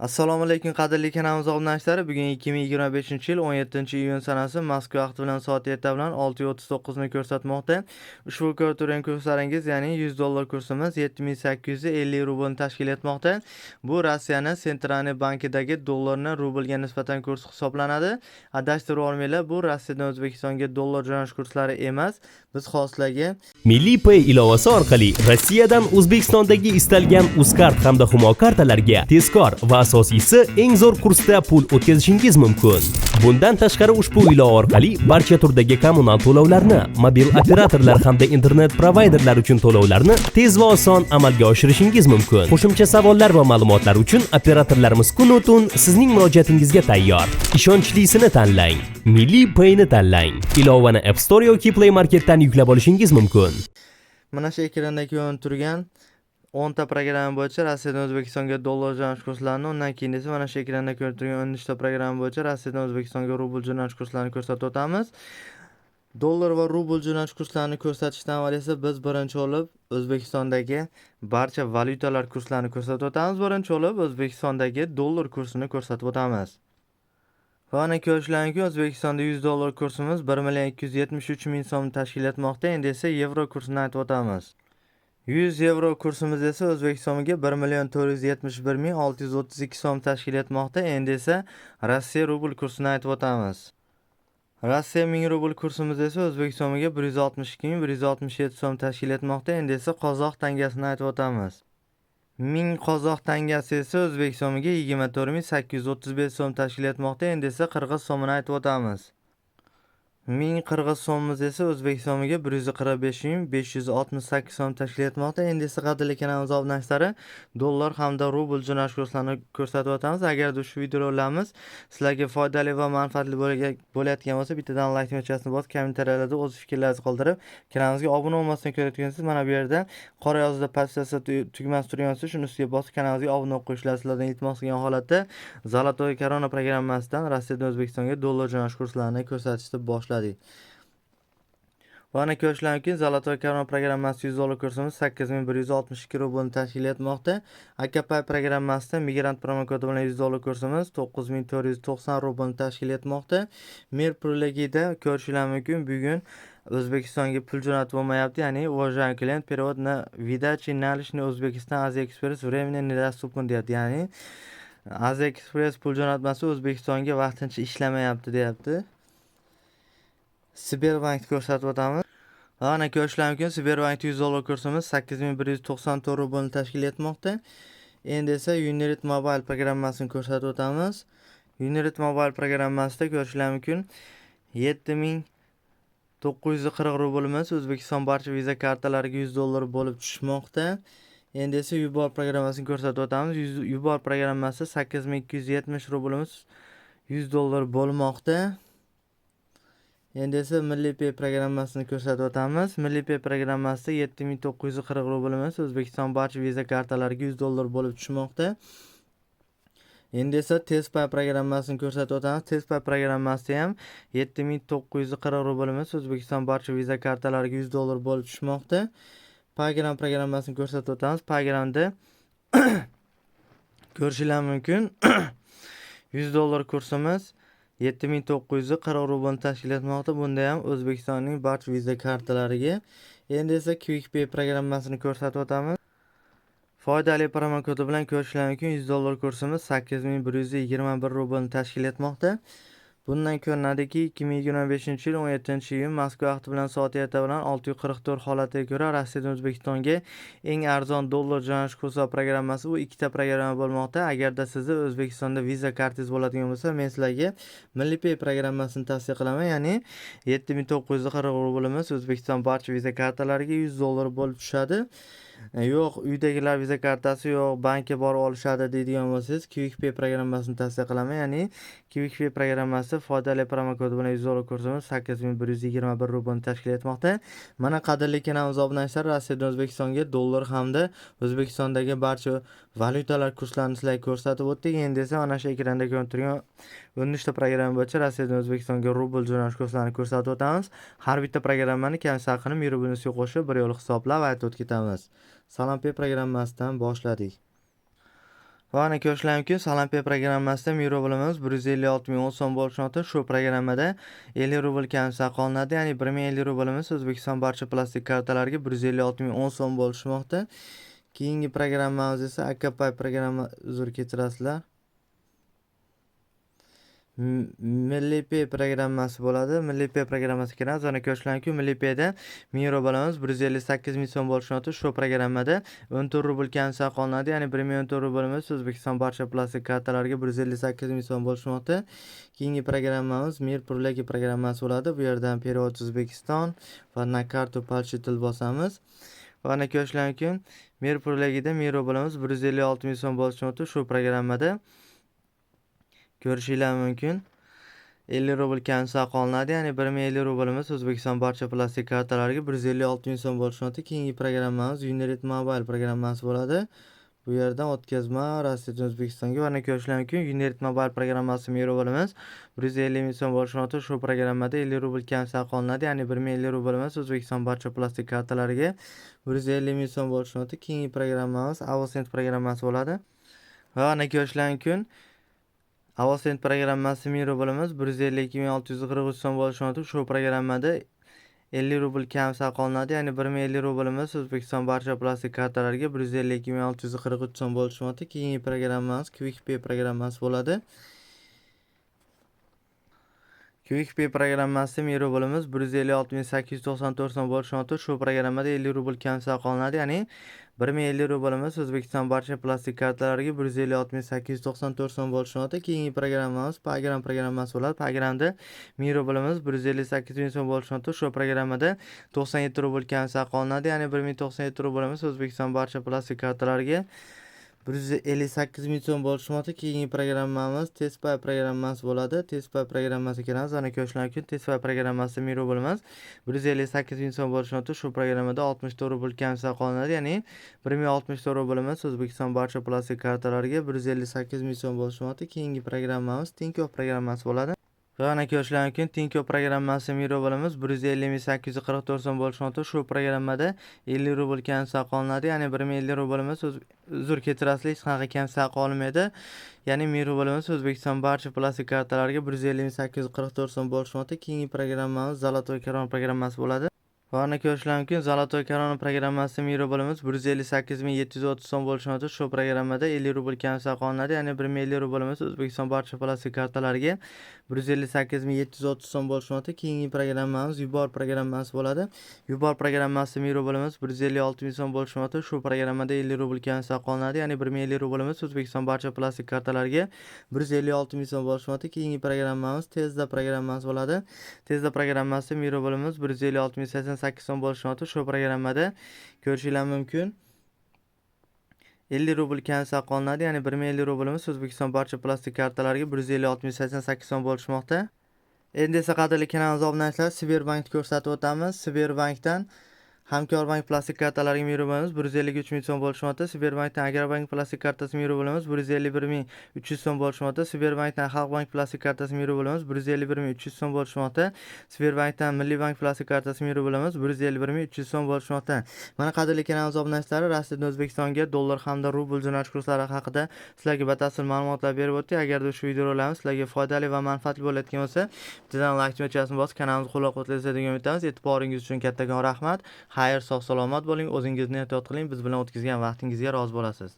Assalomu alaykum qadrli kanalimiz obunachilari. Bugun 2025-yil 17-iyun sanasi Moskva vaqti bilan soat 7 bilan 6:39 ni ko'rsatmoqda. Ushbu ko'rib turgan kurslaringiz, ya'ni $100 kursimiz 7850 rublni tashkil etmoqda. Bu Rossiyaning Sentralniy bankidagi dollarni rublga nisbatan kursi hisoblanadi. Adashtirib olmanglar, bu Rossiyadan O'zbekistonga dollar jo'natish kurslari emas. Biz xoslarga Milliy Pay ilovasi orqali Rossiyadan O'zbekistondagi istalgan Uzcard hamda Humo kartalarga tezkor va asosiysi eng zo'r kursda pul o'tkazishingiz mumkin. Bundan tashqari ushbu ilova orqali barcha turdagi kommunal to'lovlarni, mobil operatorlar hamda internet provayderlar uchun to'lovlarni tez va oson amalga oshirishingiz mumkin. Qo'shimcha savollar va ma'lumotlar uchun operatorlarimiz kun-u-tun sizning murojaatingizga tayyor. Ishonchlisini tanlang. Milliy Pay'ni tanlang. Ilovani App Store yoki Play Marketdan yuklab olishingiz mumkin. mana shu ekranda ko'rinib turgan 10 ta programma bo'yicha Rossiyadan O'zbekistonga dollar jo'natish kurslarini, undan keyin esa mana shu ekranda ko'rinib turgan 13 ta programma bo'yicha Rossiyadan O'zbekistonga rubl jo'natish kurslarini ko'rsatib o'tamiz. Dollar va rubl jo'natish kurslarini ko'rsatishdan avval esa biz birinchi bo'lib O'zbekistondagi barcha valyutalar kurslarini ko'rsatib o'tamiz. Birinchi bo'lib O'zbekistondagi dollar kursini ko'rsatib o'tamiz. Va ana ko'rishlaringki, O'zbekistonda $100 kursimiz 1,273,000 so'mni tashkil etmoqda. Endi esa yevro kursini aytib o'tamiz. 100 yevro kursimiz esa O'zbek so'miga 1,471,632 so'm tashkil etmoqda. Endi esa Rossiya rubl kursini aytib o'tamiz. Rossiya 1000 rubl kursimiz esa O'zbek so'miga 162,167 so'm tashkil etmoqda. Endi esa qozoq tangasini aytib o'tamiz. 1000 qozoq tangasi esa O'zbek so'miga 24,835 so'm tashkil etmoqda. Endi esa qirg'iz so'mini aytib o'tamiz. 1000 qirg'iz so'mimiz esa O'zbek so'miga 145,568 so'm tashkil etmoqda. Endi esa qadrli kanalimiz obunachilari, dollar hamda rubl jo'natish kurslarini ko'rsatib o'tamiz. Agarda ushbu videolarimiz sizlarga foydali va manfaatli bo'layotgan bo'lsa, bittadan like tugmachasini bosib, kommentariyalarda o'z fikrlaringizni qoldirib, kanalimizga obuna bo'lmasdan ko'rayotgansiz, mana bu yerda qora yozuvda podpisatsiya tugmasi turgan bo'lsa, shuni ustiga bosib kanalimizga obuna bo'lib qo'yishlar sizlardan iltimos qilgan holatda Zolotoy Korona programmasidan Rossiyadan O'zbekistonga dollar jo'natish kurslarini ko'rsatishni boshladik. Va ana ko'rishlaringki, Zolotoy Korona programmasi $100 kursimiz 8162 rublni tashkil etmoqda. AKPay programmasida migrant promokodi bilan $100 kursimiz 9490 rublni tashkil etmoqda. Mir pulligida ko'rishlaringiz mumkin, bugun O'zbekistonga pul jo'natib bo'lmayapti, ya'ni уважаемый клиент, перевод на выдачи наличных O'zbekiston Aziexpress временно недоступен deyapti. Ya'ni Aziexpress pul jo'natmasi O'zbekistonga vaqtincha ishlamayapti deyapti. Sberbank ko'rsatib o'tamiz. Ana ko'rishlaringiz mumkin, Sberbank $100 kursimiz 8194 rublni tashkil etmoqda. Endi esa Unirit Mobile programmasini ko'rsatib o'tamiz. Unirit Mobile programmasida ko'rishlaringiz mumkin, 7940 rublimiz O'zbekiston barcha viza kartalariga $100 bo'lib tushmoqda. Endi esa Yubor programmasini ko'rsatib o'tamiz. Yubor programmasida 8270 rublimiz $100 bo'lmoqda. Endi esa Milliy Pay programmasini ko'rsatib o'tamiz. Milliy Pay programmasida 7940 rublimiz O'zbekiston barcha viza kartalariga $100 bo'lib tushmoqda. Endi esa Tezpay programmasini ko'rsatib o'tamiz. Tezpay programmasida ham 7940 rublimiz O'zbekiston barcha viza kartalariga $100 bo'lib tushmoqda. Paygram programmasini ko'rsatib o'tamiz. Paygamda ko'rishingiz mumkin, $100 kursimiz 7940 rublni tashkil etmoqda. Bunda ham O'zbekistonning barcha viza kartalariga. Endi esa Quick Pay programmasini ko'rsatib o'tamiz. Foydali promokodi bilan ko'rishingiz mumkin, $100 kursimiz 8121 rublni tashkil etmoqda. Bundan ko'rinadiki, 2025-yil 17-iyun Moskva vaqti bilan soat 7 bilan 6:44 holatiga ko'ra Rossiyadan O'zbekistonga eng arzon dollar jo'natish kursi programmasi, bu ikkita programma bo'lmoqda. Agarda sizni O'zbekistonda viza kartangiz bo'ladigan bo'lsa, men sizlarga Milliy Pay programmasini tavsiya qilaman. Ya'ni 7940 rublimiz O'zbekiston barcha viza kartalariga $100 bo'lib tushadi. Yo'q, uydagilar viza kartasi yo'q, bankka borib olishadi deydigan bo'lsangiz, Quick Pay programmasini tavsiya qilaman. Ya'ni Quick Pay programmasi foydali promokodi bilan $100 kursimiz 8121 rublni tashkil etmoqda. Mana qadrli kanalimiz obunachilari, Rossiyadan O'zbekistonga dollar hamda O'zbekistondagi barcha valyutalar kurslarini sizlarga ko'rsatib o'tdik. Endi esa mana shu ekranda ko'rinib turgan 13 ta programma bo'yicha Rossiyadan O'zbekistonga rubl jo'natish kurslarini ko'rsatib o'tamiz. Har bitta programmani kamsa qilib 1000 rublni ustiga qo'shib bir yo'l hisoblab aytib o'tib ketamiz. Salom Pay programmasidan boshladik. Va ana ko'rsatishlar Salampay programmasida Miro bo'limiz 156.010 so'm bo'lishmoqda. Shu programmada 50 rubl kam saqlanadi. Ya'ni 1050 rublimiz O'zbekiston barcha plastik kartalariga 156.010 so'm bo'lishmoqda. Keyingi programmamiz esa Akapay programma uzr kechirasizlar. Milliy Pay programmasi bo'ladi. Milliy Pay programmasiga kiramiz. Ana ko'rsatishlar Milliy Payda Miro bo'limiz 158.000 so'm bo'lishmoqda. Shu programmada 14 rubl kam saqlanadi. Ya'ni 1014 rublimiz O'zbekiston barcha plastik kartalariga 158.000 so'm bo'lishmoqda. Keyingi programmamiz Mir Purlagi programmasi bo'ladi. Bu yerdan Перевод O'zbekiston va na kartu palchitil bosamiz. Va ana ko'rsatishlar Mir Purlagida Miro bo'limiz 156.000 so'm bo'lishmoqda. Shu programmada ko'rishinglar mumkin. 50 rubl kam saqlanadi. Ya'ni 1050 rublimiz O'zbekiston barcha plastik kartalariga 156.000 so'm bo'lishmoqda. Keyingi programmamiz United Mobile programmasi bo'ladi. Bu yerdan o'tkazma Rossiyadan O'zbekistonga va ana ko'rishinglar mumkin. United Mobile programmasi Miro bo'limiz 150.000 so'm bo'lishmoqda. Shu programmada 50 rubl kam saqlanadi. Ya'ni 1050 rublimiz O'zbekiston barcha plastik kartalariga 150.000 so'm bo'lishmoqda. Keyingi programmamiz Avosend programmasi bo'ladi. Va ana ko'rishinglar mumkin. Avosend programmasi Miro bo'limiz 152.643 so'm bo'lishmoqda. Shu programmada 50 rubl kam saqlanadi. Ya'ni 1050 rublimiz O'zbekiston barcha plastik kartalariga 152.643 so'm bo'lishmoqda. Keyingi programmamiz Quick Pay programmasi bo'ladi. Quick Pay programmasi Miro bo'limiz 156.894 so'm bo'lishmoqda. Shu programmada 50 rubl kam saqlanadi. Ya'ni 1050 rublimiz O'zbekiston barcha plastik kartalariga 156.894 so'm bo'lishmoqda. Keyingi programmamiz Paygram programmasi bo'ladi. Paygamda Miro bo'limiz 158.000 so'm bo'lishmoqda. Shu programmada 97 rubl kam saqlanadi. Ya'ni 1097 rublimiz O'zbekiston barcha plastik kartalariga 158.000 so'm bo'lishmoqda. Keyingi programmamiz Tezpay programmasi bo'ladi. Tezpay programmasiga kiramiz. Ana ko'rishlar uchun Tezpay programmasi Miro bo'limiz 158.000 so'm bo'lishmoqda. Shu programmada 64 rubl kam saqlanadi. Ya'ni 1064 rublimiz O'zbekiston barcha plastik kartalariga 158.000 so'm bo'lishmoqda. Keyingi programmamiz Tinkoff programmasi bo'ladi. Va ana ko'rishlar mumkin Tinkoff programmasi Miro bo'limiz 150.844 so'm bo'lishmoqda. Shu programmada 50 rubl kam saqlanadi. Ya'ni 1050 rublimiz uzr kechirasizlar, hech qanaqa kam saqlanmaydi. Ya'ni Miro bo'limiz O'zbekiston barcha plastik kartalariga 150.844 so'm bo'lishmoqda. Keyingi programmamiz Zolotoy Korona programmasi bo'ladi. Va ana ko'rishlar mumkin Zolotoy Korona programmasi Miro bo'limiz 158.730 so'm bo'lishmoqda. Shu programmada 50 rubl kam saqlanadi. Ya'ni 1050 rublimiz O'zbekiston barcha plastik kartalariga 158.730 so'm bo'lishmoqda. Keyingi programmamiz Yubor programmasi bo'ladi. Yubor programmasi Miro bo'limiz 156.000 so'm bo'lishmoqda. Shu programmada 50 rubl kam saqlanadi. Ya'ni 1050 rublimiz O'zbekiston barcha plastik kartalariga 156.000 so'm bo'lishmoqda. Keyingi programmamiz Tezda programmasi bo'ladi. Tezda programmasi Miro bo'limiz 156.88 so'm bo'lishmoqda. Shu programmada ko'rishinglar mumkin. 50 rubl kam saqlanadi. Ya'ni 1050 rublimiz O'zbekiston barcha plastik kartalariga 156.88 so'm bo'lishmoqda. Endi esa qadrli kanalimiz obunachilar Sberbankni ko'rsatib o'tamiz. Sberbankdan Hamkorbank plastik kartalariga Miro bo'limiz 153.000 so'm bo'lishmoqda. Sberbankdan Agrobank plastik kartasi Miro bo'limiz 151.300 so'm bo'lishmoqda. Sberbankdan Xalqbank plastik kartasi Miro bo'limiz 151.300 so'm bo'lishmoqda. Sberbankdan Milliy bank plastik kartasi Miro bo'limiz 151.300 so'm bo'lishmoqda. Mana qadrli kanalimiz obunachilari, Rossiyadan O'zbekistonga dollar hamda rubl jo'natish kurslari haqida sizlarga batafsil ma'lumotlar berib o'tdik. Agarda ushbu videolarimiz sizlarga foydali va manfaatli bo'layotgan bo'lsa, bittadan like tugmachasini bosib kanalimizni qo'llab-quvvatlaysiz degan umidamiz. E'tiboringiz uchun kattakon rahmat. Xayr, sog' salomat bo'ling, o'zingizni ehtiyot qiling. Biz bilan o'tkazgan vaqtingizga rozi bo'lasiz.